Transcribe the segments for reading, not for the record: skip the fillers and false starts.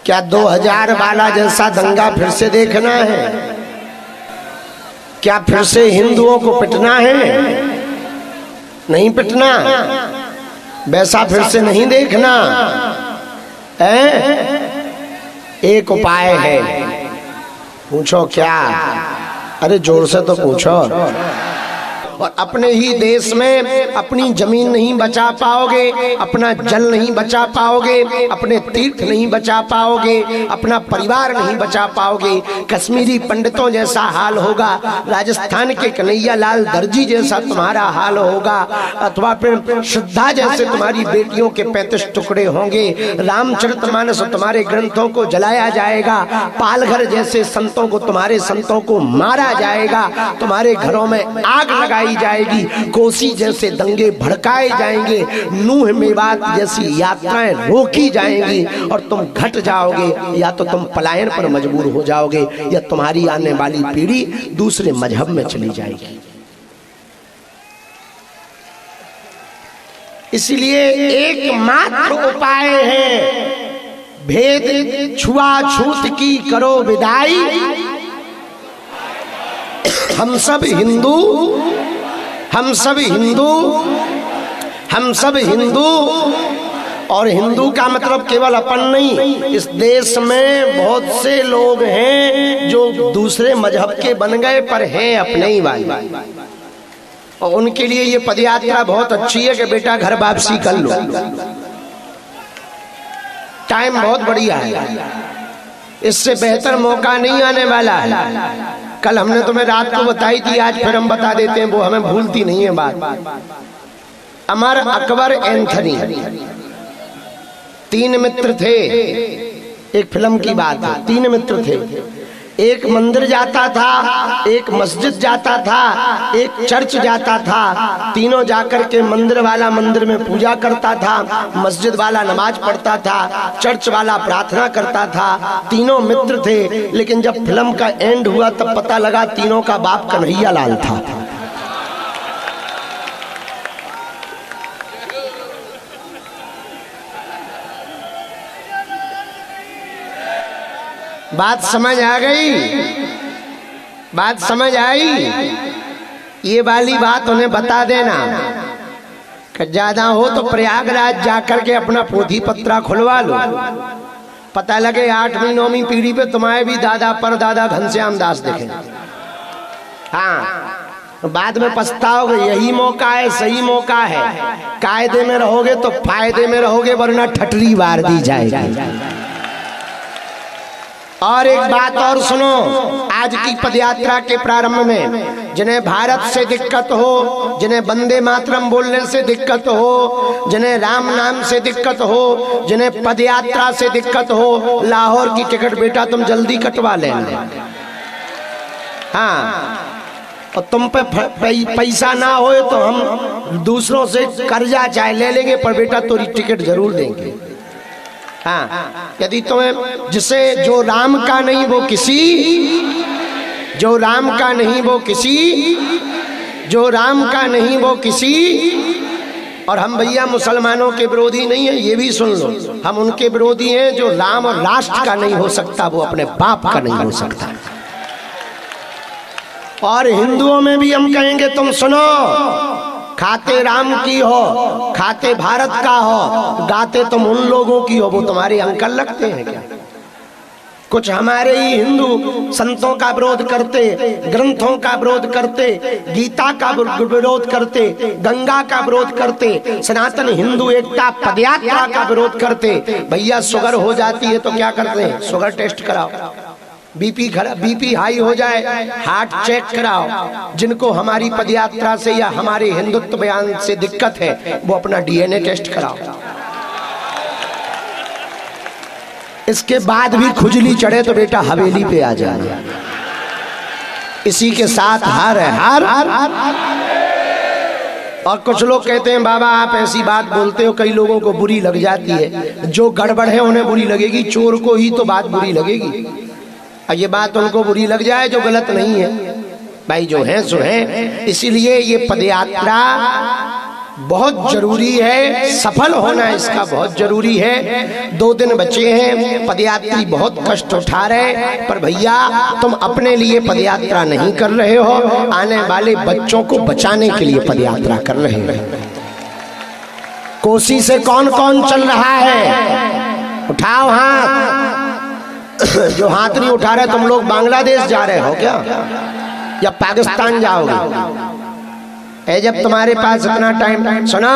क्या 2000 वाला जैसा दंगा फिर से देखना है? क्या फिर से हिंदुओं को पिटना है? नहीं पिटना, वैसा फिर से नहीं देखना है। एक उपाय है। पूछो क्या? अरे जोर से तो पूछो। और अपने ही देश में अपनी जमीन नहीं बचा पाओगे, अपना जल नहीं बचा पाओगे, अपने तीर्थ नहीं बचा पाओगे, अपना परिवार नहीं बचा पाओगे। कश्मीरी पंडितों जैसा हाल होगा, राजस्थान के कन्हैया लाल दर्जी जैसा तुम्हारा हाल होगा, अथवा फिर श्रद्धा जैसे तुम्हारी बेटियों के 35 टुकड़े होंगे। रामचरितमानस तुम्हारे ग्रंथों को जलाया जाएगा। पालघर जैसे संतों को, तुम्हारे संतों को मारा जाएगा। तुम्हारे घरों में आग लगाई जाएगी। कोसी जैसे दंगे भड़काए जाएंगे। नूह मेवात जैसी यात्राएं रोकी जाएंगी और तुम घट जाओगे, या तो तुम पलायन पर मजबूर हो जाओगे, या तुम्हारी आने वाली पीढ़ी दूसरे मजहब में चली जाएगी। इसलिए एकमात्र उपाय है, भेद छुआछूत की करो विदाई। हम सब हिंदू, हम सब हिंदू, हम सब हिंदू। और हिंदू का मतलब केवल अपन नहीं, इस देश में बहुत से लोग हैं जो दूसरे मजहब के बन गए पर हैं अपने ही वाले। और उनके लिए ये पदयात्रा बहुत अच्छी है कि बेटा घर वापसी कर लो, टाइम बहुत बढ़िया है। इससे बेहतर मौका नहीं आने वाला है। कल हमने तुम्हें रात को बताई थी, आज फिर हम बता देते हैं, वो हमें भूलती नहीं है बात। अमर अकबर एंथनी 3 मित्र थे। एक फिल्म की बात है, 3 मित्र थे। एक मंदिर जाता था, एक मस्जिद जाता था, एक चर्च जाता था। तीनों जाकर के मंदिर वाला मंदिर में पूजा करता था, मस्जिद वाला नमाज पढ़ता था, चर्च वाला प्रार्थना करता था। तीनों मित्र थे, लेकिन जब फिल्म का एंड हुआ तब पता लगा तीनों का बाप कन्हैया लाल था। बात समझ आ गई? बात समझ आई? ये वाली बात उन्हें बता देना कि ज्यादा हो तो प्रयागराज जाकर के अपना पोथी पत्रा खुलवा लो। पता लगे 8वीं 9वीं पीढ़ी पे तुम्हारे भी दादा परदादा घनश्याम दास दिखे। हाँ, बाद में पछताओगे। यही मौका है, सही मौका है। कायदे में रहोगे तो फायदे में रहोगे, वरना ठटरी वार दी जाएगी। और एक बात और सुनो, आज की पदयात्रा के प्रारंभ में जिन्हें भारत से दिक्कत हो, जिन्हें वंदे मातरम बोलने से दिक्कत हो, जिन्हें राम नाम से दिक्कत हो, जिन्हें पदयात्रा से दिक्कत हो, लाहौर की टिकट बेटा तुम जल्दी कटवा लेना। हाँ, और तुम पे पैसा ना हो तो हम दूसरों से कर्जा चाहे ले लेंगे, पर बेटा तेरी टिकट जरूर देंगे। हाँ, यदि तुम्हें जिसे जो राम का नहीं वो किसी, जो राम का नहीं वो किसी, जो राम का नहीं वो किसी। और हम भैया मुसलमानों के विरोधी नहीं है, ये भी सुन लो। हम उनके विरोधी हैं जो राम और राष्ट्र का नहीं हो सकता, वो अपने बाप का नहीं हो सकता। और हिंदुओं में भी हम कहेंगे, तुम सुनो, खाते राम की हो, खाते भारत का हो, गाते तुम उन लोगों की हो, वो तुम्हारे अंकल लगते हैं क्या? कुछ हमारे ही हिंदू संतों का विरोध करते, ग्रंथों का विरोध करते, गीता का विरोध करते, गंगा का विरोध करते, सनातन हिंदू एकता पदयात्रा का विरोध करते। भैया शुगर हो जाती है तो क्या करते हैं? शुगर टेस्ट कराओ। बीपी हाई हो जाए, हार्ट चेक कराओ। जिनको हमारी पदयात्रा से या हमारे हिंदुत्व बयान से दिक्कत है, वो अपना DNA टेस्ट कराओ। इसके बाद भी खुजली चढ़े तो बेटा हवेली पे आ जाए। इसी के साथ हर हर और कुछ लोग कहते हैं बाबा आप ऐसी बात बोलते हो, कई लोगों को बुरी लग जाती है। जो गड़बड़ है उन्हें बुरी लगेगी, चोर को ही तो बात बुरी लगेगी। और ये बात उनको बुरी लग जाए जो गलत नहीं है। भाई जो है सो है। इसीलिए ये पदयात्रा बहुत जरूरी है, सफल होना इसका बहुत जरूरी है। 2 दिन बचे हैं, पदयात्री बहुत कष्ट उठा रहे, पर भैया तुम अपने लिए पदयात्रा नहीं कर रहे हो, आने वाले बच्चों को बचाने के लिए पदयात्रा कर रहे हो। कोसी से कौन कौन चल रहा है? उठाओ हाथ। जो हाथ नहीं उठा रहे, तुम लोग बांग्लादेश जा रहे हो क्या, या पाकिस्तान जाओगे? जब तुम्हारे पास इतना टाइम, सुना,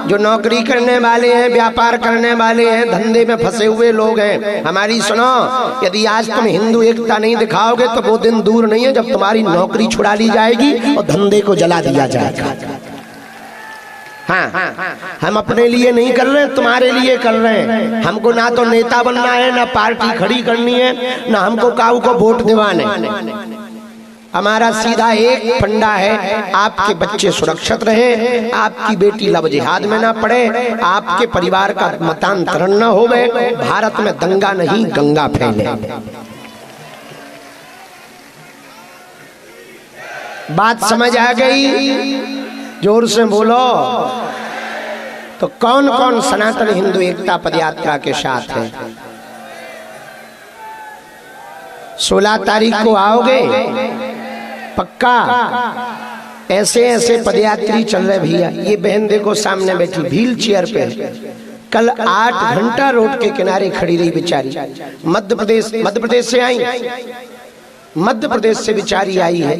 जो नौकरी करने वाले हैं, व्यापार करने वाले हैं, धंधे में फंसे हुए लोग हैं, हमारी सुनो, यदि आज तुम हिंदू एकता नहीं दिखाओगे तो वो दिन दूर नहीं है जब तुम्हारी नौकरी छुड़ा ली जाएगी और धंधे को जला दिया जाएगा। हाँ, हम अपने लिए नहीं कर रहे, तुम्हारे लिए कर रहे हैं। हमको ना तो नेता बनना है, ना पार्टी खड़ी करनी है, ना हमको काऊ को वोट दिवाने। हमारा सीधा एक फंडा है, आपके बच्चे सुरक्षित रहे, आपकी बेटी लव जिहाद में ना पड़े, आपके परिवार का मतांतरण न होवे, भारत में दंगा नहीं गंगा फैले। बात समझ आ गई? जोर से बोलो। तो कौन कौन सनातन हिंदू एकता पदयात्रा के साथ है? 16 तारीख को आओगे पक्का? ऐसे ऐसे पदयात्री चल रहे भैया। ये बहन देखो सामने बैठी, व्हील चेयर पे, कल 8 घंटा रोड के किनारे खड़ी रही बेचारी। मध्य प्रदेश से आई, मध्य प्रदेश से बेचारी आई है,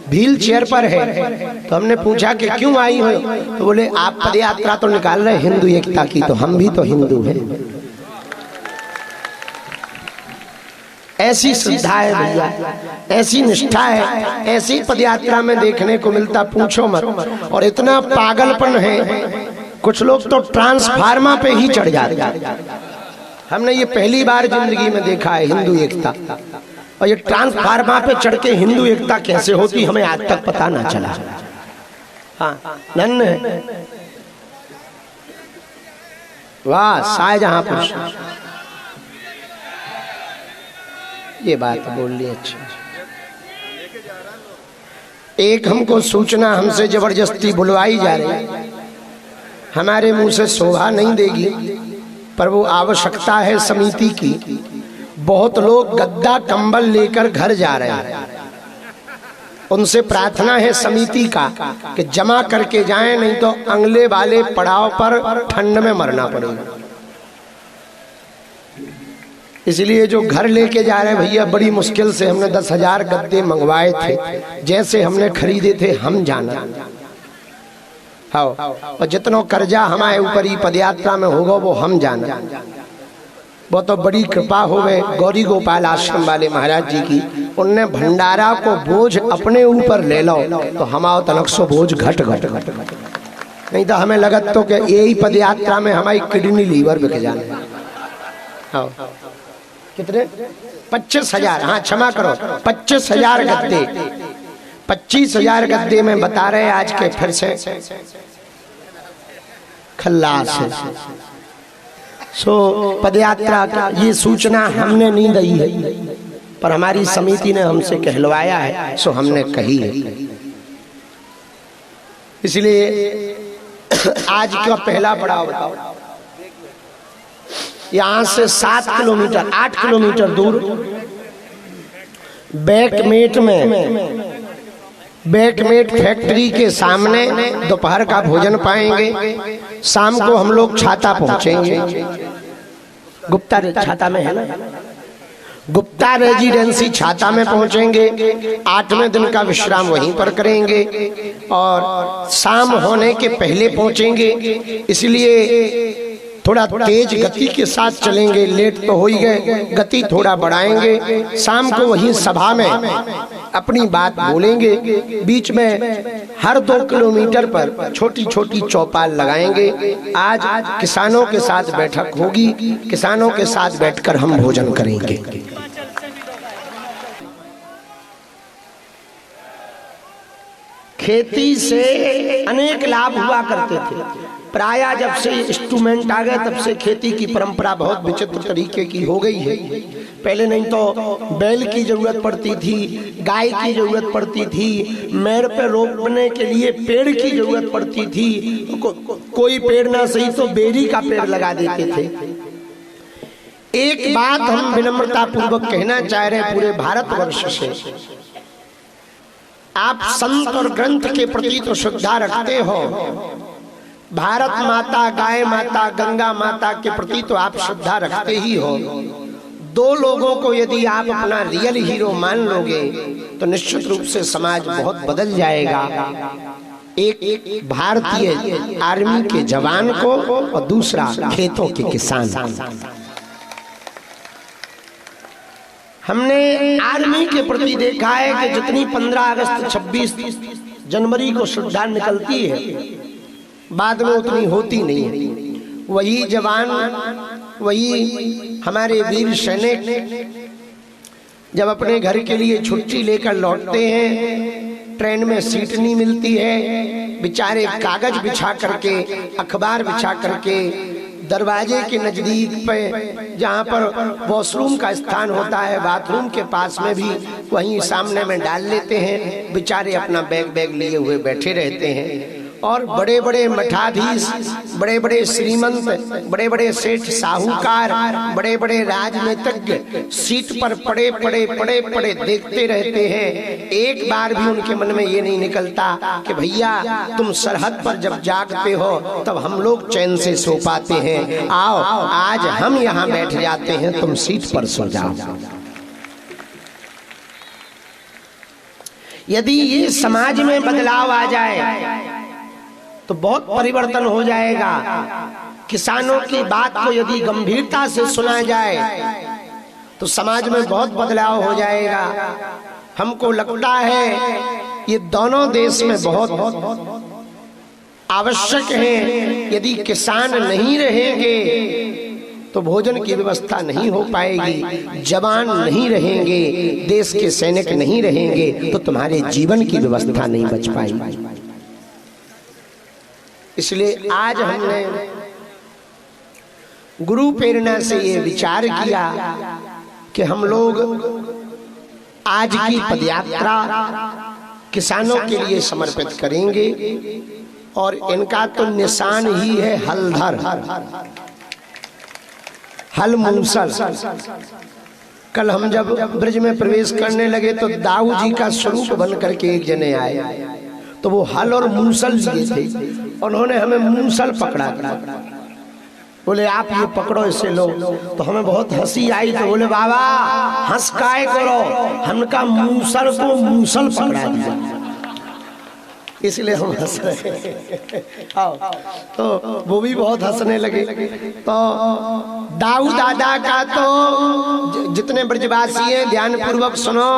व्हील चेयर पर है। तो हमने पूछा कि क्यों आई हो? तो बोले आप पदयात्रा तो निकाल रहे हिंदू एकता की, तो हम भी तो हिंदू हैं। ऐसी श्रद्धा है भैया, ऐसी निष्ठा है, ऐसी पदयात्रा में देखने को मिलता, पूछो मत। और इतना पागलपन है, कुछ लोग तो ट्रांसफार्मा पे ही चढ़ जाते। हमने ये पहली बार जिंदगी में देखा है हिंदू एकता। और ये ट्रांसफार्मा पे चढ़ के हिंदू एकता कैसे होती हमें आज तक पता ना चला। हाँ, नन वाह, शाहजहांपुर, ये बात बोल ली अच्छी। एक हमको सूचना हमसे जबरदस्ती बुलवाई जा रही है, हमारे मुंह से शोभा नहीं देगी, पर वो आवश्यकता है समिति की। बहुत लोग गद्दा कंबल लेकर घर जा रहे हैं, उनसे प्रार्थना है समिति का कि जमा करके जाएं, नहीं तो अगले वाले पड़ाव पर ठंड में मरना पड़ेगा। इसलिए जो घर लेके जा रहे हैं भैया, बड़ी मुश्किल से हमने 10,000 गद्दे मंगवाए थे, जैसे हमने खरीदे थे हम जाना। हाँ, और जितना कर्जा हमारे ऊपर ही पदयात्रा में होगा वो हम जाना। वो तो बड़ी कृपा हो गए गौरी गोपाल आश्रम वाले महाराज जी की, उनने भंडारा को बोझ अपने ऊपर ले लो तो हमारा तलक सो बोझ घट घट घट घट। नहीं तो हमें लगत तो कि यही पदयात्रा में हमारी किडनी लीवर बिक जाने। हाँ, कितने? 25,000। हाँ क्षमा करो, 25,000 गद्दे, 25,000 गद्दे में बता रहे आज के फिर से खल्लास है। सो पदयात्रा का ये सूचना हमने नहीं दी है, पर हमारी समिति ने हमसे कहलवाया है, सो हमने कही है। इसलिए आज का पहला पड़ाव बताओ, यहाँ से 7 किलोमीटर 8 किलोमीटर दूर बैकमेट फैक्ट्री के सामने दोपहर का भोजन पाएंगे। शाम को हम लोग छाता पहुंचेंगे, गुप्ता छाता में है ना, गुप्ता रेजिडेंसी छाता में पहुंचेंगे। 8वें दिन का विश्राम वहीं पर करेंगे और शाम होने के पहले पहुंचेंगे। इसलिए थोड़ा तेज गति के साथ चलेंगे, लेट तो हो ही गए, गति थोड़ा बढ़ाएंगे। शाम को वहीं सभा में अपनी बात बोलेंगे। बीच में हर 2 किलोमीटर पर छोटी छोटी चौपाल लगाएंगे। आज किसानों के साथ बैठक होगी, किसानों के साथ बैठकर हम भोजन करेंगे। खेती से अनेक लाभ हुआ करते थे, प्रायः जब से इंस्ट्रूमेंट आ गए तब से खेती की परंपरा बहुत विचित्र तरीके की हो गई है। पहले नहीं तो बैल की जरूरत पड़ती थी, गाय की जरूरत पड़ती थी, मेड़ पे रोपने के लिए पेड़ की जरूरत पड़ती थी, कोई पेड़ ना सही तो बेरी का पेड़ लगा देते थे। एक बात हम विनम्रता पूर्वक कहना चाह रहे पूरे भारतवर्ष से, आप संत और ग्रंथ के प्रति तो श्रद्धा रखते हो, भारत माता, गाय माता, गंगा माता के प्रति तो आप श्रद्धा रखते ही हो। दो लोगों को यदि आप अपना रियल हीरो मान लोगे तो निश्चित रूप से समाज बहुत बदल जाएगा। एक भारतीय आर्मी के जवान को और दूसरा खेतों के किसान। हमने आर्मी के प्रति देखा है कि जितनी 15 अगस्त 26 जनवरी को श्रद्धा निकलती है, बाद में उतनी होती नहीं है। वही जवान, वही हमारे वीर सैनिक जब अपने घर के लिए छुट्टी लेकर लौटते हैं, ट्रेन में सीट नहीं मिलती है, बेचारे कागज बिछा करके, अखबार बिछा करके दरवाजे के नजदीक पे जहाँ पर वॉशरूम का स्थान होता है, बाथरूम के पास में भी वहीं सामने में डाल लेते हैं। बेचारे अपना बैग लिए हुए बैठे रहते हैं। और बड़े बड़े मठाधीश, बड़े बड़े श्रीमंत, बड़े बड़े सेठ साहूकार, बड़े बड़े राजनीतिज्ञ सीट पर पड़े पड़े देखते रहते हैं। एक बार भी उनके मन में ये नहीं निकलता कि भैया तुम सरहद पर जब जागते हो तब हम लोग चैन से सो पाते हैं, आओ आज हम यहाँ बैठ जाते हैं, तुम सीट पर सो जाओ। यदि ये समाज में बदलाव आ जाए तो बहुत परिवर्तन हो जाएगा। किसानों की बात को यदि गंभीरता से सुना जाए तो समाज में बहुत बदलाव हो जाएगा। हमको लगता है ये दोनों देश में बहुत आवश्यक है। यदि किसान नहीं रहेंगे तो भोजन की व्यवस्था नहीं हो पाएगी, जवान नहीं रहेंगे, देश के सैनिक नहीं रहेंगे तो तुम्हारे जीवन की व्यवस्था नहीं बच पाएगी। इसलिए आज हमने गुरु प्रेरणा से ये विचार किया कि हम लोग आज की पदयात्रा किसानों के लिए समर्पित करेंगे। और इनका तो निशान ही है हलधर, हल मूसल। कल हम जब ब्रज में प्रवेश करने लगे तो दाऊ जी का स्वरूप बन करके एक जने आए, तो वो हल और मूसल लिए थे। उन्होंने हमें मूसल पकड़ा, बोले आप ये पकड़ो, इसे लो। तो हमें बहुत हंसी आई, तो बोले बाबा हंस काय करो, हमका मूसल को मूसल पकड़ा दिया, इसलिए हम हंस रहे हैं। तो वो भी बहुत हंसने लगे। तो दाऊ दादा का तो जितने ब्रजवासी हैं ध्यान पूर्वक सुनो,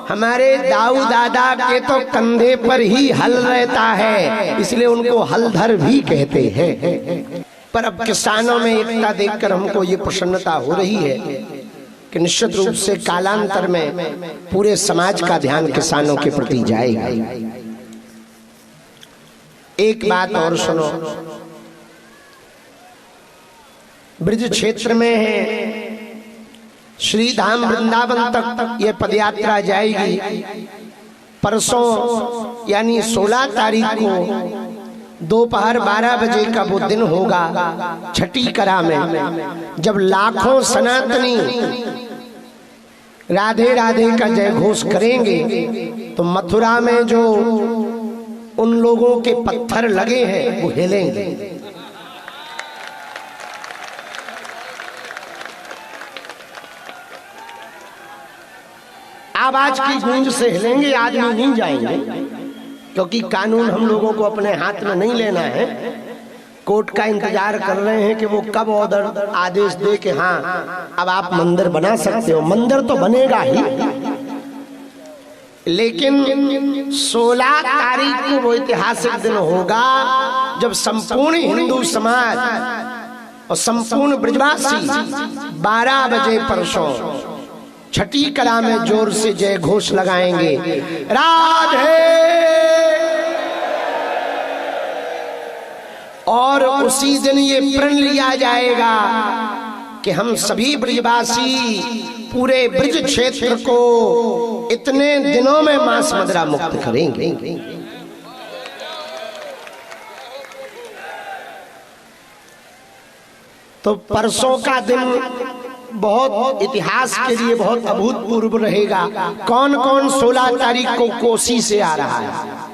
हमारे दाऊ दादा के तो कंधे पर ही हल रहता है, इसलिए उनको हलधर भी कहते हैं। पर अब किसानों में एकता देखकर हमको ये प्रसन्नता हो रही है कि निश्चित रूप से कालांतर में पूरे समाज का ध्यान किसानों के प्रति जाएगा। एक बात और सुनो, ब्रज क्षेत्र में है, श्री धाम वृंदावन तक ये पदयात्रा जाएगी। परसों यानी 16 तारीख को दोपहर 12 बजे का वो दिन होगा छठी करा में, जब लाखों सनातनी राधे राधे का जय घोष करेंगे। तो मथुरा में जो उन लोगों के पत्थर लगे हैं वो हिलेंगे। आवाज की गूंज से हिलेंगे, आदमी नहीं जाएंगे, क्योंकि कानून हम लोगों को अपने हाथ में नहीं लेना है। कोर्ट का इंतजार कर रहे हैं कि वो कब ऑर्डर आदेश दे कि हाँ अब आप मंदिर बना सकते हो। मंदिर तो बनेगा ही, लेकिन 16 तारीख को वो ऐतिहासिक दिन होगा जब संपूर्ण हिंदू समाज और संपूर्ण ब्रजवासी 12 बजे परसों छठी कला में जोर से जय घोष लगाएंगे, राधे। और उसी दिन ये प्रण लिया जाएगा कि हम सभी ब्रजवासी पूरे ब्रज क्षेत्र को इतने दिनों में मांस मदिरा मुक्त करेंगे। तो परसों का दिन बहुत इतिहास के लिए बहुत अभूतपूर्व रहेगा। कौन कौन 16 तारीख को कोसी से आ रहा है?